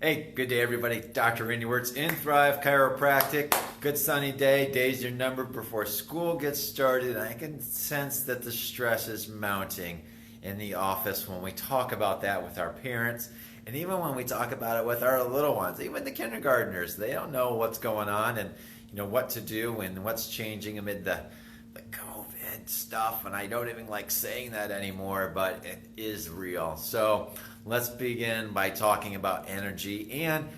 Hey, good day everybody. Dr. Randy Wirtz in Thrive Chiropractic. Good sunny day. Days are numbered before school gets started. I can sense that the stress is mounting in the office when we talk about that with our parents. And even when we talk about it with our little ones, even the kindergartners, they don't know what's going on and what to do and what's changing amid the COVID stuff. And I don't even like saying that anymore, but it is real. So let's begin by talking about energy and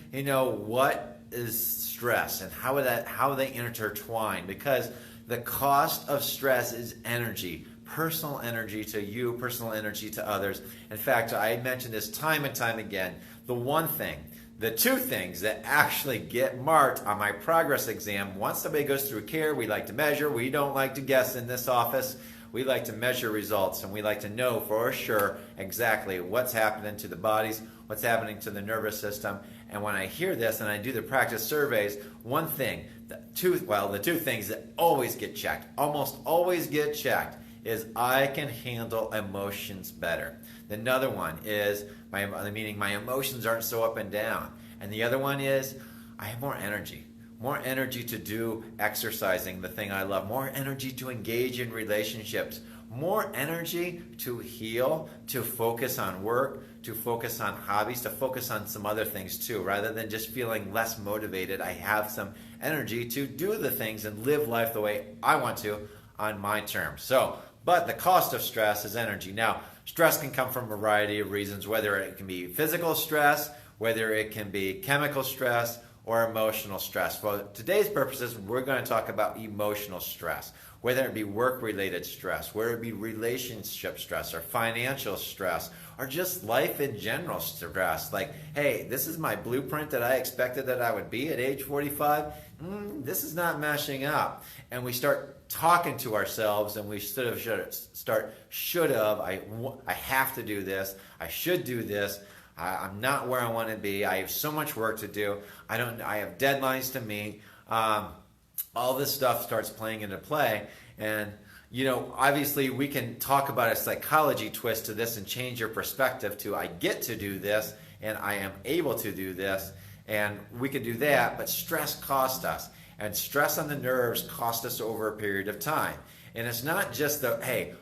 what is stress and how they intertwine, because the cost of stress is energy. Personal energy to you, personal energy to others. In fact, I mentioned this time and time again. The two things that actually get marked on my progress exam, once somebody goes through care, we like to measure. We don't like to guess in this office. We like to measure results, and we like to know for sure exactly what's happening to the bodies, what's happening to the nervous system. And when I hear this and I do the practice surveys, the two things that always get checked, almost always get checked, is I can handle emotions better. Another one is my emotions aren't so up and down. And the other one is I have more energy to do exercising, the thing I love, more energy to engage in relationships, more energy to heal, to focus on work, to focus on hobbies, to focus on some other things too. Rather than just feeling less motivated, I have some energy to do the things and live life the way I want to on my terms. But the cost of stress is energy. Now, stress can come from a variety of reasons, whether it can be physical stress, whether it can be chemical stress, or emotional stress. For today's purposes, we're going to talk about emotional stress, whether it be work-related stress, whether it be relationship stress, or financial stress, or just life in general stress. Like, hey, this is my blueprint that I expected that I would be at age 45. This is not mashing up. And we start talking to ourselves, and we should have, I have to do this, I should do this, I'm not where I want to be, I have so much work to do, I have deadlines to meet, all this stuff starts playing into play. And obviously we can talk about a psychology twist to this and change your perspective to I get to do this and I am able to do this, and we can do that, but stress costs us. And stress on the nerves cost us over a period of time. And it's not just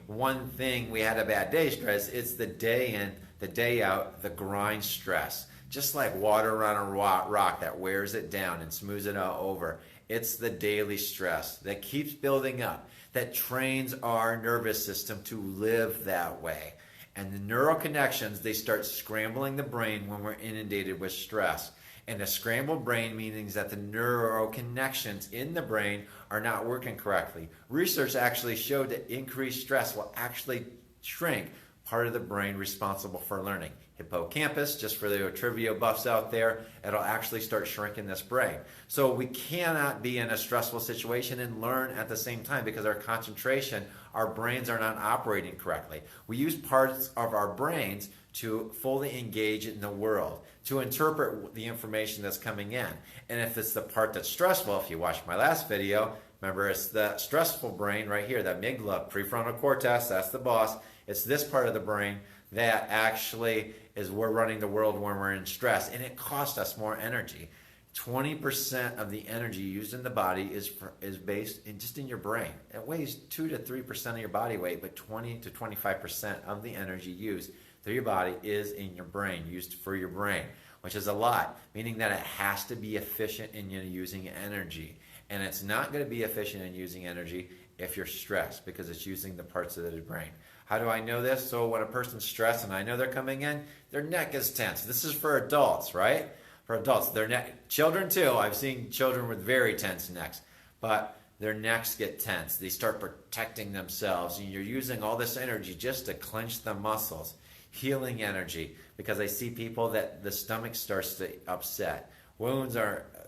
one thing, we had a bad day stress. It's the day in, the day out, the grind stress. Just like water on a rock that wears it down and smooths it out over. It's the daily stress that keeps building up, that trains our nervous system to live that way. And the neural connections, they start scrambling the brain when we're inundated with stress. And a scrambled brain means that the neural connections in the brain are not working correctly. Research actually showed that increased stress will actually shrink part of the brain responsible for learning. Hippocampus, just for the trivia buffs out there, it'll actually start shrinking this brain. So we cannot be in a stressful situation and learn at the same time, because our concentration, our brains are not operating correctly. We use parts of our brains to fully engage in the world, to interpret the information that's coming in. And if it's the part that's stressful, if you watched my last video, remember it's the stressful brain right here, the amygdala, prefrontal cortex, that's the boss. It's this part of the brain that actually is we're running the world when we're in stress, and it costs us more energy. 20% of the energy used in the body is based in your brain. It weighs 2 to 3% of your body weight, but 20 to 25% of the energy used through your body is in your brain, used for your brain, which is a lot, meaning that it has to be efficient in using energy. And it's not going to be efficient in using energy if you're stressed, because it's using the parts of the brain. How do I know this? So when a person's stressed and I know they're coming in, their neck is tense. This is for adults, right? For adults, their neck, children too. I've seen children with very tense necks, but their necks get tense. They start protecting themselves, and you're using all this energy just to clench the muscles. Healing energy, because I see people that the stomach starts to upset.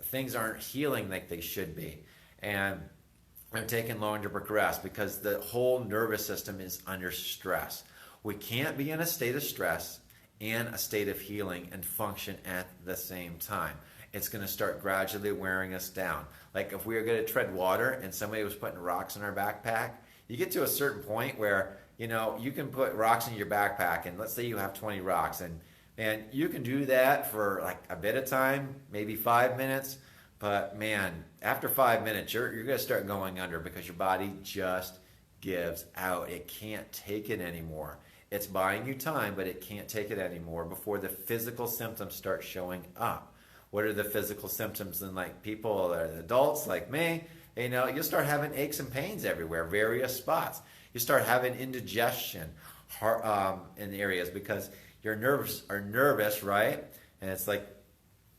Things aren't healing like they should be. And they're taking longer to progress because the whole nervous system is under stress. We can't be in a state of stress and a state of healing and function at the same time. It's going to start gradually wearing us down. Like if we were going to tread water and somebody was putting rocks in our backpack, you get to a certain point where you can put rocks in your backpack, and let's say you have 20 rocks, and And you can do that for like a bit of time, maybe 5 minutes. But man, after 5 minutes, you're going to start going under because your body just gives out. It can't take it anymore. It's buying you time, but it can't take it anymore before the physical symptoms start showing up. What are the physical symptoms in like people that are adults like me? You'll start having aches and pains everywhere, various spots. You start having indigestion in areas because your nerves are nervous, right? And it's like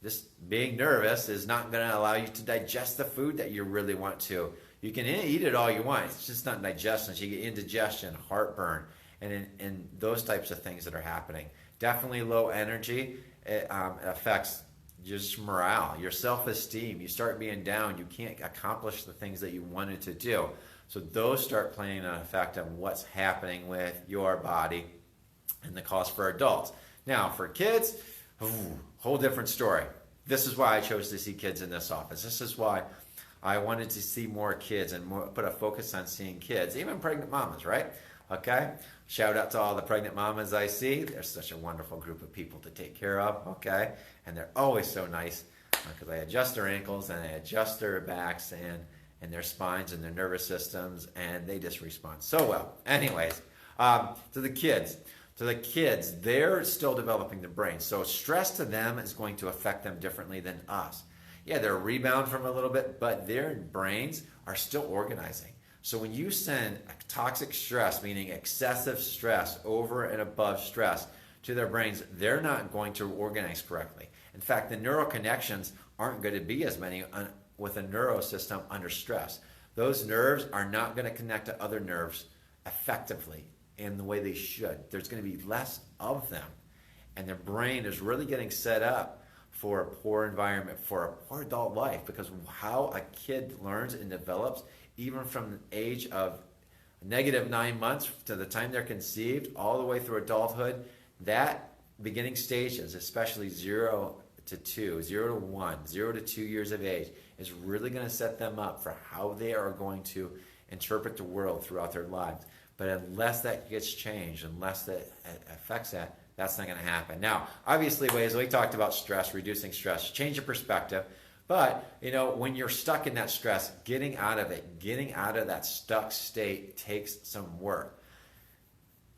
just being nervous is not going to allow you to digest the food that you really want to. You can eat it all you want. It's just not digestion. So you get indigestion, heartburn, and those types of things that are happening. Definitely low energy. It affects just morale, your self-esteem. You start being down. You can't accomplish the things that you wanted to do. So those start playing an effect on what's happening with your body and the cost for adults. Now, for kids, whole different story. This is why I chose to see kids in this office. This is why I wanted to see more kids and put a focus on seeing kids, even pregnant mamas, right? Okay? Shout out to all the pregnant mamas I see. They're such a wonderful group of people to take care of, okay? And they're always so nice because I adjust their ankles and I adjust their backs and their spines and their nervous systems, and they just respond so well. Anyways, to the kids. They're still developing the brain. So stress to them is going to affect them differently than us. Yeah, they'll rebound from a little bit, but their brains are still organizing. So when you send toxic stress, meaning excessive stress over and above stress to their brains, they're not going to organize correctly. In fact, the neural connections aren't going to be as many with a neurosystem under stress. Those nerves are not going to connect to other nerves effectively in the way they should. There's going to be less of them. And their brain is really getting set up for a poor environment, for a poor adult life, because how a kid learns and develops, even from the age of -9 months to the time they're conceived, all the way through adulthood, that beginning stages, especially 0 to 2, 0 to 1, 0 to 2 years of age, is really going to set them up for how they are going to interpret the world throughout their lives. But unless that gets changed, unless that affects that, that's not going to happen. Now, obviously, ways we talked about stress, reducing stress, change your perspective. But, when you're stuck in that stress, getting out of it, getting out of that stuck state takes some work.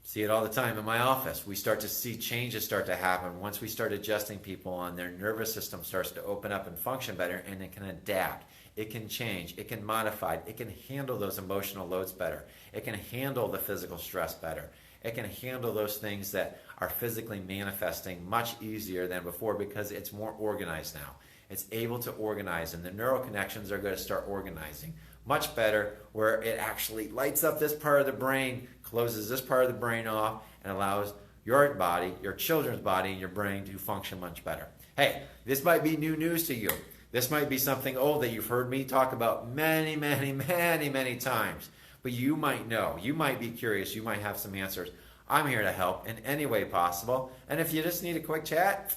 See it all the time in my office. We start to see changes start to happen once we start adjusting people and their nervous system starts to open up and function better, and it can adapt. It can change. It can modify. It can handle those emotional loads better. It can handle the physical stress better. It can handle those things that are physically manifesting much easier than before because it's more organized now. It's able to organize, and the neural connections are going to start organizing much better, where it actually lights up this part of the brain, closes this part of the brain off, and allows your body, your children's body, and your brain to function much better. Hey, this might be new news to you. This might be something old that you've heard me talk about many, many, many, many times. But you might know. You might be curious. You might have some answers. I'm here to help in any way possible. And if you just need a quick chat,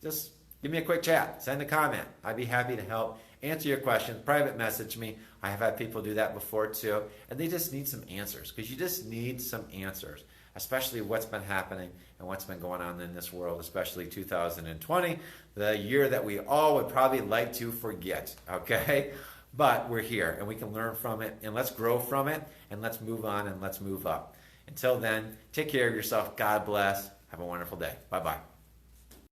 just give me a quick chat. Send a comment. I'd be happy to help answer your questions. Private message me. I have had people do that before too. And they just need some answers, because you just need some answers, especially what's been happening and what's been going on in this world, especially 2020, the year that we all would probably like to forget, okay? But we're here, and we can learn from it, and let's grow from it, and let's move on, and let's move up. Until then, take care of yourself. God bless. Have a wonderful day. Bye-bye.